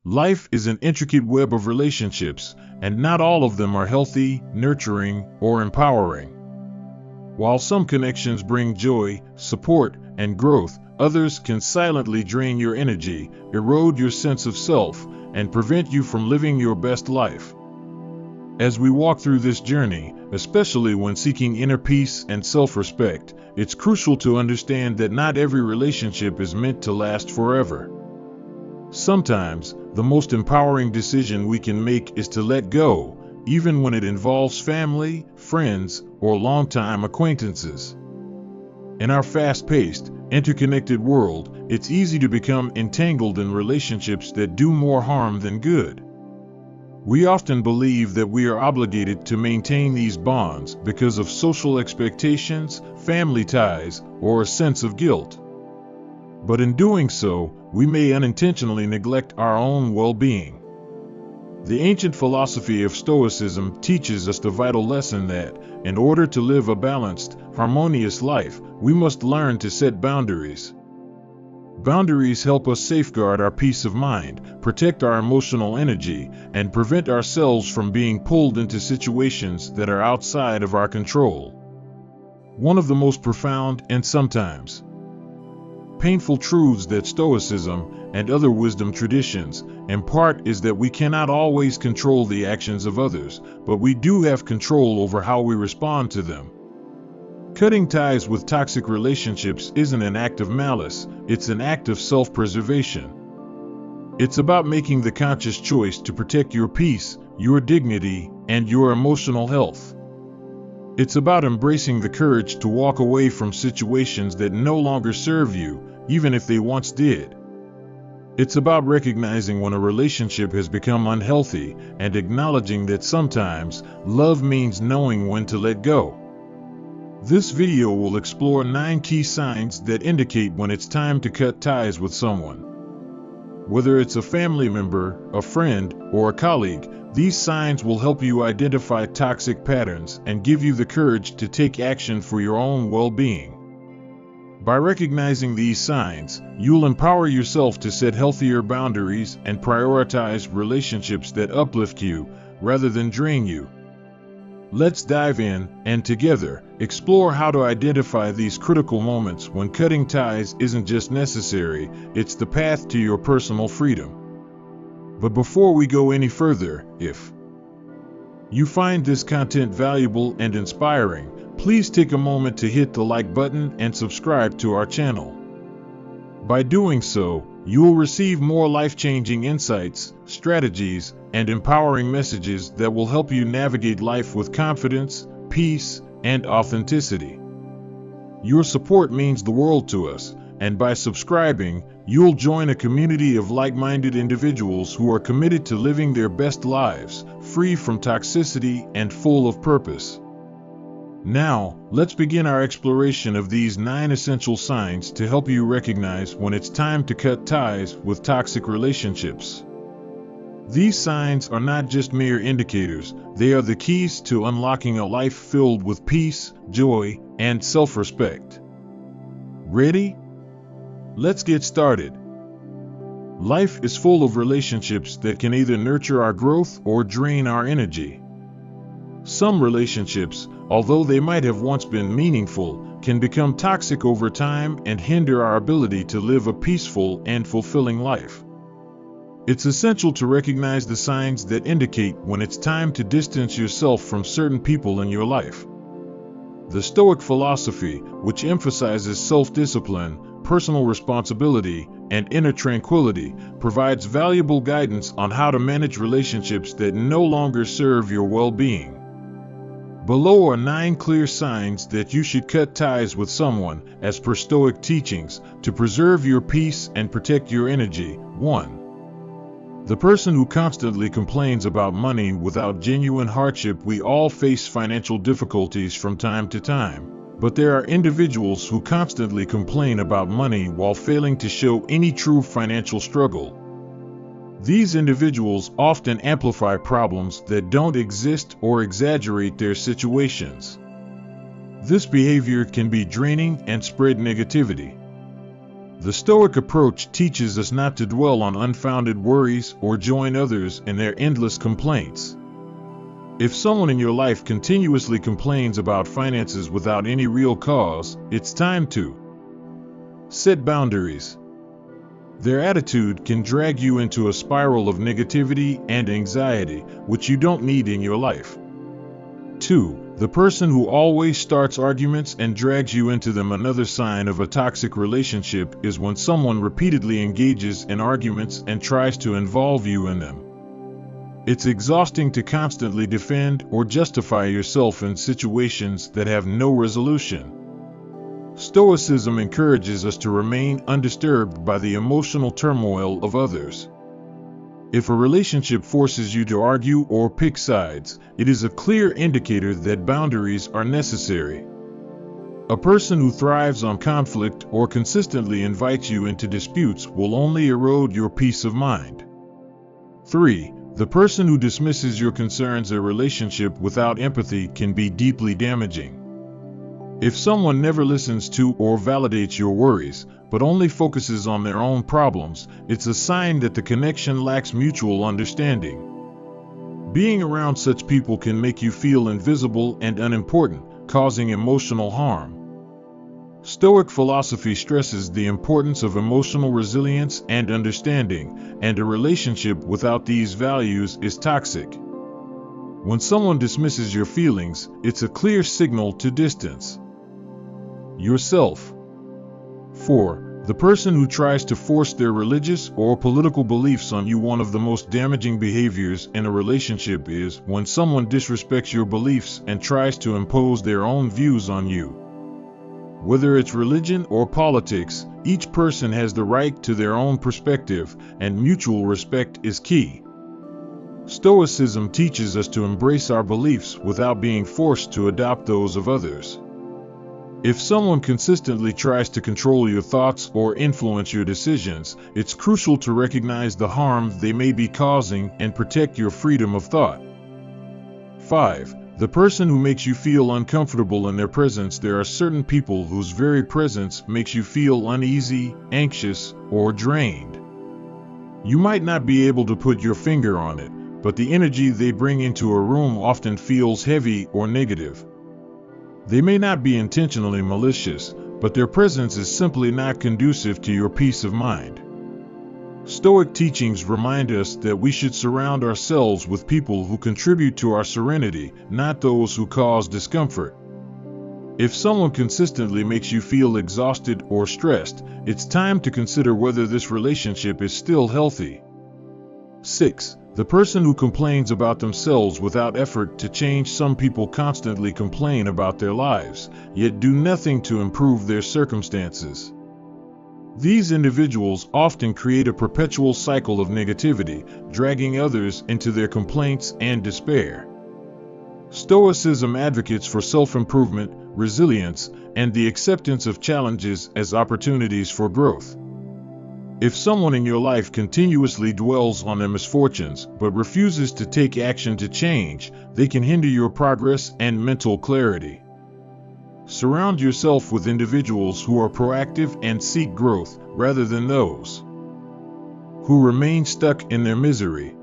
Life is an intricate web of relationships, and not all of them are healthy, nurturing, or empowering. While some connections bring joy, support, and growth, others can silently drain your energy, erode your sense of self, and prevent you from living your best life. As we walk through this journey, especially when seeking inner peace and self-respect, it's crucial to understand that not every relationship is meant to last forever. Sometimes, the most empowering decision we can make is to let go, even when it involves family, friends, or longtime acquaintances. In our fast-paced, interconnected world, it's easy to become entangled in relationships that do more harm than good. We often believe that we are obligated to maintain these bonds because of social expectations, family ties, or a sense of guilt. But in doing so, we may unintentionally neglect our own well-being. The ancient philosophy of Stoicism teaches us the vital lesson that, in order to live a balanced, harmonious life, we must learn to set boundaries. Boundaries help us safeguard our peace of mind, protect our emotional energy, and prevent ourselves from being pulled into situations that are outside of our control. One of the most profound and sometimes painful truths that Stoicism and other wisdom traditions impart is that we cannot always control the actions of others, but we do have control over how we respond to them. Cutting ties with toxic relationships isn't an act of malice, it's an act of self-preservation. It's about making the conscious choice to protect your peace, your dignity, and your emotional health. It's about embracing the courage to walk away from situations that no longer serve you, even if they once did. It's about recognizing when a relationship has become unhealthy and acknowledging that sometimes love means knowing when to let go. This video will explore 9 key signs that indicate when it's time to cut ties with someone. Whether it's a family member, a friend, or a colleague, these signs will help you identify toxic patterns and give you the courage to take action for your own well-being. By recognizing these signs, you'll empower yourself to set healthier boundaries and prioritize relationships that uplift you rather than drain you. Let's dive in and together explore how to identify these critical moments when cutting ties isn't just necessary, it's the path to your personal freedom. But before we go any further, if you find this content valuable and inspiring, please take a moment to hit the like button and subscribe to our channel. By doing so, you will receive more life-changing insights, strategies, and empowering messages that will help you navigate life with confidence, peace, and authenticity. Your support means the world to us, and by subscribing, you'll join a community of like-minded individuals who are committed to living their best lives, free from toxicity and full of purpose. Now, let's begin our exploration of these 9 essential signs to help you recognize when it's time to cut ties with toxic relationships. These signs are not just mere indicators, they are the keys to unlocking a life filled with peace, joy, and self-respect. Ready? Let's get started. Life is full of relationships that can either nurture our growth or drain our energy. Some relationships, although they might have once been meaningful, can become toxic over time and hinder our ability to live a peaceful and fulfilling life. It's essential to recognize the signs that indicate when it's time to distance yourself from certain people in your life. The Stoic philosophy, which emphasizes self-discipline, personal responsibility, and inner tranquility, provides valuable guidance on how to manage relationships that no longer serve your well-being. Below are 9 clear signs that you should cut ties with someone, as per Stoic teachings, to preserve your peace and protect your energy. 1. The person who constantly complains about money without genuine hardship. We all face financial difficulties from time to time, but there are individuals who constantly complain about money while failing to show any true financial struggle. These individuals often amplify problems that don't exist or exaggerate their situations. This behavior can be draining and spread negativity. The Stoic approach teaches us not to dwell on unfounded worries or join others in their endless complaints. If someone in your life continuously complains about finances without any real cause, it's time to set boundaries. Their attitude can drag you into a spiral of negativity and anxiety, which you don't need in your life. 2. The person who always starts arguments and drags you into them. Another sign of a toxic relationship is when someone repeatedly engages in arguments and tries to involve you in them. It's exhausting to constantly defend or justify yourself in situations that have no resolution. Stoicism encourages us to remain undisturbed by the emotional turmoil of others. If a relationship forces you to argue or pick sides, it is a clear indicator that boundaries are necessary. A person who thrives on conflict or consistently invites you into disputes will only erode your peace of mind. 3. The person who dismisses your concerns in a relationship without empathy can be deeply damaging. If someone never listens to or validates your worries, but only focuses on their own problems, it's a sign that the connection lacks mutual understanding. Being around such people can make you feel invisible and unimportant, causing emotional harm. Stoic philosophy stresses the importance of emotional resilience and understanding, and a relationship without these values is toxic. When someone dismisses your feelings, it's a clear signal to distance yourself. 4. The person who tries to force their religious or political beliefs on you. One of the most damaging behaviors in a relationship is when someone disrespects your beliefs and tries to impose their own views on you. Whether it's religion or politics, each person has the right to their own perspective, and mutual respect is key. Stoicism teaches us to embrace our beliefs without being forced to adopt those of others. If someone consistently tries to control your thoughts or influence your decisions, it's crucial to recognize the harm they may be causing and protect your freedom of thought. 5. The person who makes you feel uncomfortable in their presence. There are certain people whose very presence makes you feel uneasy, anxious, or drained. You might not be able to put your finger on it, but the energy they bring into a room often feels heavy or negative. They may not be intentionally malicious, but their presence is simply not conducive to your peace of mind. Stoic teachings remind us that we should surround ourselves with people who contribute to our serenity, not those who cause discomfort. If someone consistently makes you feel exhausted or stressed, it's time to consider whether this relationship is still healthy. 6. The person who complains about themselves without effort to change. Some people constantly complain about their lives, yet do nothing to improve their circumstances. These individuals often create a perpetual cycle of negativity, dragging others into their complaints and despair. Stoicism advocates for self-improvement, resilience, and the acceptance of challenges as opportunities for growth. If someone in your life continuously dwells on their misfortunes but refuses to take action to change, they can hinder your progress and mental clarity. Surround yourself with individuals who are proactive and seek growth, rather than those who remain stuck in their misery.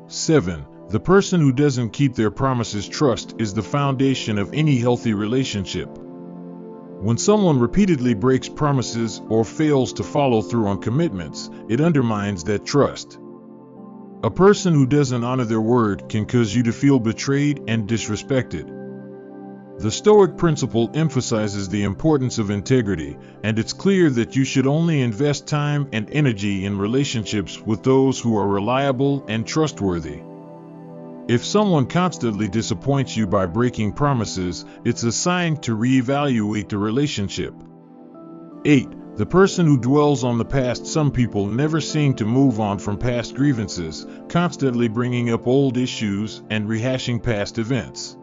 7. The person who doesn't keep their promises. Trust is the foundation of any healthy relationship. When someone repeatedly breaks promises or fails to follow through on commitments, it undermines that trust. A person who doesn't honor their word can cause you to feel betrayed and disrespected. The Stoic principle emphasizes the importance of integrity, and it's clear that you should only invest time and energy in relationships with those who are reliable and trustworthy. If someone constantly disappoints you by breaking promises, it's a sign to reevaluate the relationship. 8. The person who dwells on the past. Some people never seem to move on from past grievances, constantly bringing up old issues and rehashing past events.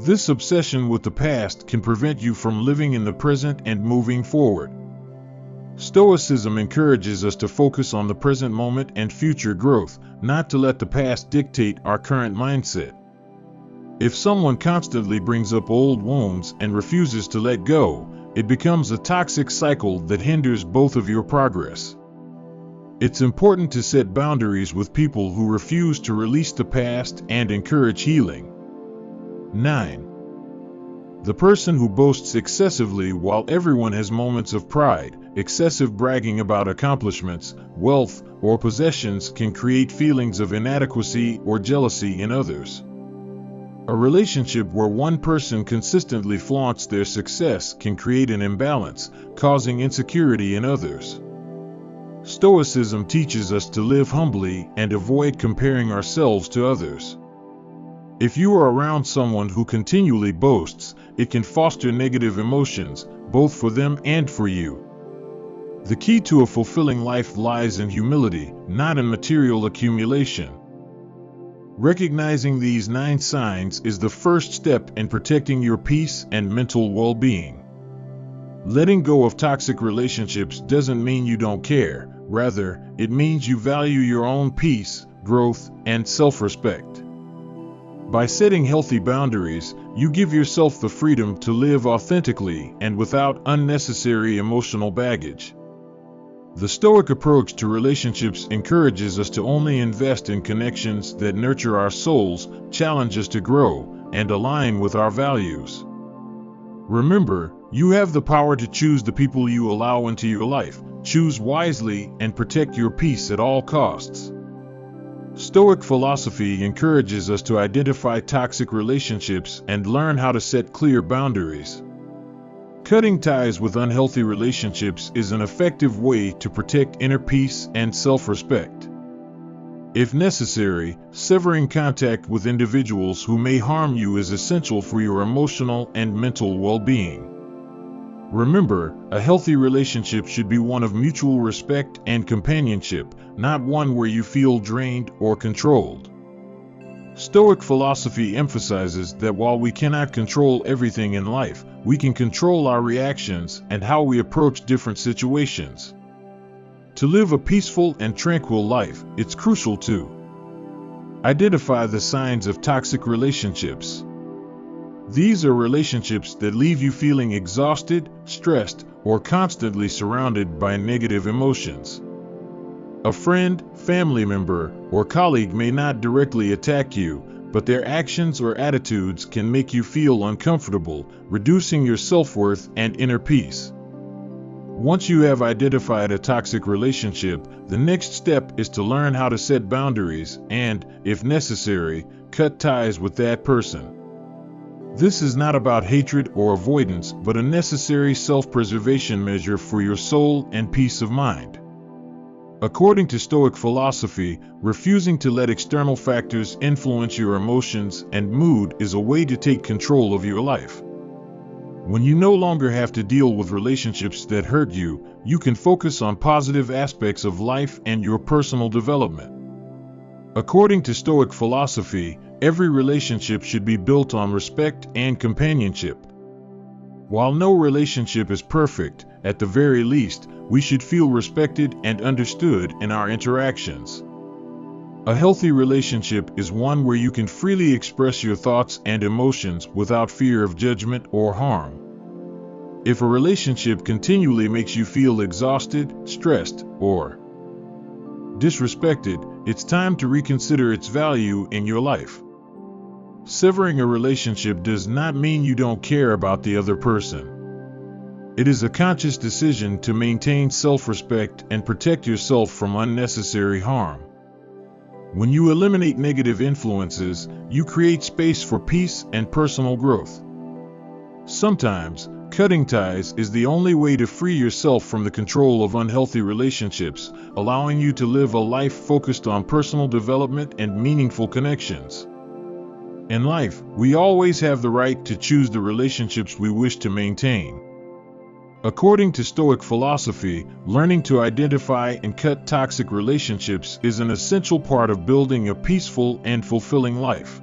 This obsession with the past can prevent you from living in the present and moving forward. Stoicism encourages us to focus on the present moment and future growth, not to let the past dictate our current mindset. If someone constantly brings up old wounds and refuses to let go, it becomes a toxic cycle that hinders both of your progress. It's important to set boundaries with people who refuse to release the past and encourage healing. 9. The person who boasts excessively while everyone has moments of pride. Excessive bragging about accomplishments, wealth, or possessions can create feelings of inadequacy or jealousy in others. A relationship where one person consistently flaunts their success can create an imbalance, causing insecurity in others. Stoicism teaches us to live humbly and avoid comparing ourselves to others. If you are around someone who continually boasts, it can foster negative emotions, both for them and for you. The key to a fulfilling life lies in humility, not in material accumulation. Recognizing these 9 signs is the first step in protecting your peace and mental well-being. Letting go of toxic relationships doesn't mean you don't care. Rather, it means you value your own peace, growth, and self-respect. By setting healthy boundaries, you give yourself the freedom to live authentically and without unnecessary emotional baggage. The Stoic approach to relationships encourages us to only invest in connections that nurture our souls, challenge us to grow, and align with our values. Remember, you have the power to choose the people you allow into your life. Choose wisely and protect your peace at all costs. Stoic philosophy encourages us to identify toxic relationships and learn how to set clear boundaries. Cutting ties with unhealthy relationships is an effective way to protect inner peace and self-respect. If necessary, severing contact with individuals who may harm you is essential for your emotional and mental well-being. Remember, a healthy relationship should be one of mutual respect and companionship, not one where you feel drained or controlled. Stoic philosophy emphasizes that while we cannot control everything in life, we can control our reactions and how we approach different situations. To live a peaceful and tranquil life, it's crucial to identify the signs of toxic relationships. These are relationships that leave you feeling exhausted, stressed, or constantly surrounded by negative emotions. A friend, family member, or colleague may not directly attack you, but their actions or attitudes can make you feel uncomfortable, reducing your self-worth and inner peace. Once you have identified a toxic relationship, the next step is to learn how to set boundaries and, if necessary, cut ties with that person. This is not about hatred or avoidance, but a necessary self-preservation measure for your soul and peace of mind. According to Stoic philosophy, refusing to let external factors influence your emotions and mood is a way to take control of your life. When you no longer have to deal with relationships that hurt you, you can focus on positive aspects of life and your personal development. According to Stoic philosophy, every relationship should be built on respect and companionship. While no relationship is perfect, at the very least, we should feel respected and understood in our interactions. A healthy relationship is one where you can freely express your thoughts and emotions without fear of judgment or harm. If a relationship continually makes you feel exhausted, stressed, or disrespected, it's time to reconsider its value in your life. Severing a relationship does not mean you don't care about the other person. It is a conscious decision to maintain self-respect and protect yourself from unnecessary harm. When you eliminate negative influences, you create space for peace and personal growth. Sometimes, cutting ties is the only way to free yourself from the control of unhealthy relationships, allowing you to live a life focused on personal development and meaningful connections. In life, we always have the right to choose the relationships we wish to maintain. According to Stoic philosophy, learning to identify and cut toxic relationships is an essential part of building a peaceful and fulfilling life.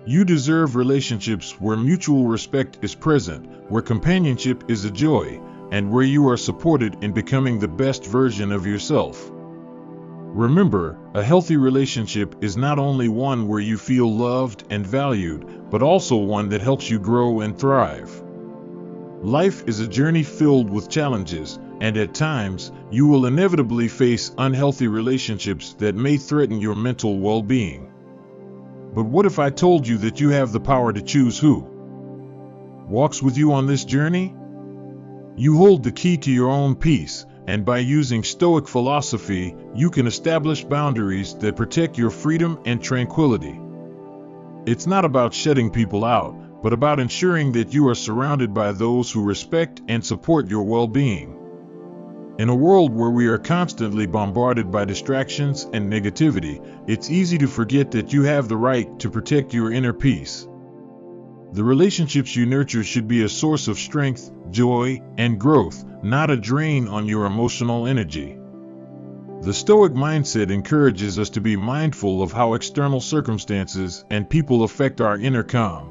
You deserve relationships where mutual respect is present, where companionship is a joy, and where you are supported in becoming the best version of yourself. Remember, a healthy relationship is not only one where you feel loved and valued, but also one that helps you grow and thrive. Life is a journey filled with challenges, and at times, you will inevitably face unhealthy relationships that may threaten your mental well-being. But what if I told you that you have the power to choose who walks with you on this journey? You hold the key to your own peace, and by using Stoic philosophy, you can establish boundaries that protect your freedom and tranquility. It's not about shutting people out, but about ensuring that you are surrounded by those who respect and support your well-being. In a world where we are constantly bombarded by distractions and negativity, it's easy to forget that you have the right to protect your inner peace. The relationships you nurture should be a source of strength, joy, and growth, not a drain on your emotional energy. The Stoic mindset encourages us to be mindful of how external circumstances and people affect our inner calm.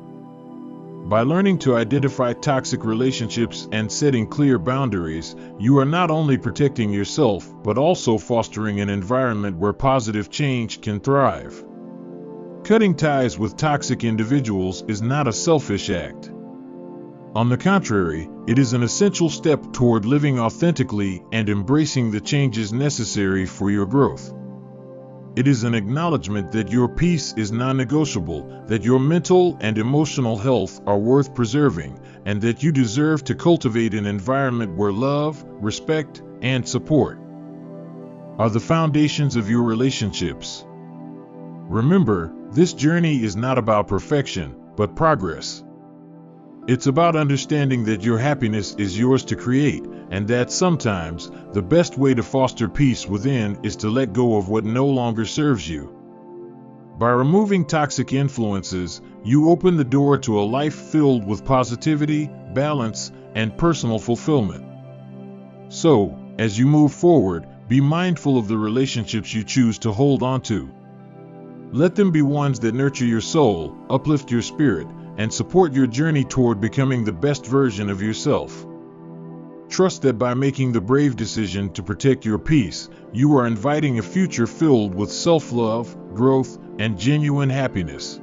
By learning to identify toxic relationships and setting clear boundaries, you are not only protecting yourself, but also fostering an environment where positive change can thrive. Cutting ties with toxic individuals is not a selfish act. On the contrary, it is an essential step toward living authentically and embracing the changes necessary for your growth. It is an acknowledgement that your peace is non-negotiable, that your mental and emotional health are worth preserving, and that you deserve to cultivate an environment where love, respect, and support are the foundations of your relationships. Remember, this journey is not about perfection, but progress. It's about understanding that your happiness is yours to create, and that sometimes the best way to foster peace within is to let go of what no longer serves you. By removing toxic influences, you open the door to a life filled with positivity, balance, and personal fulfillment. So, as you move forward, be mindful of the relationships you choose to hold on to. Let them be ones that nurture your soul, uplift your spirit, and support your journey toward becoming the best version of yourself. Trust that by making the brave decision to protect your peace, you are inviting a future filled with self-love, growth, and genuine happiness.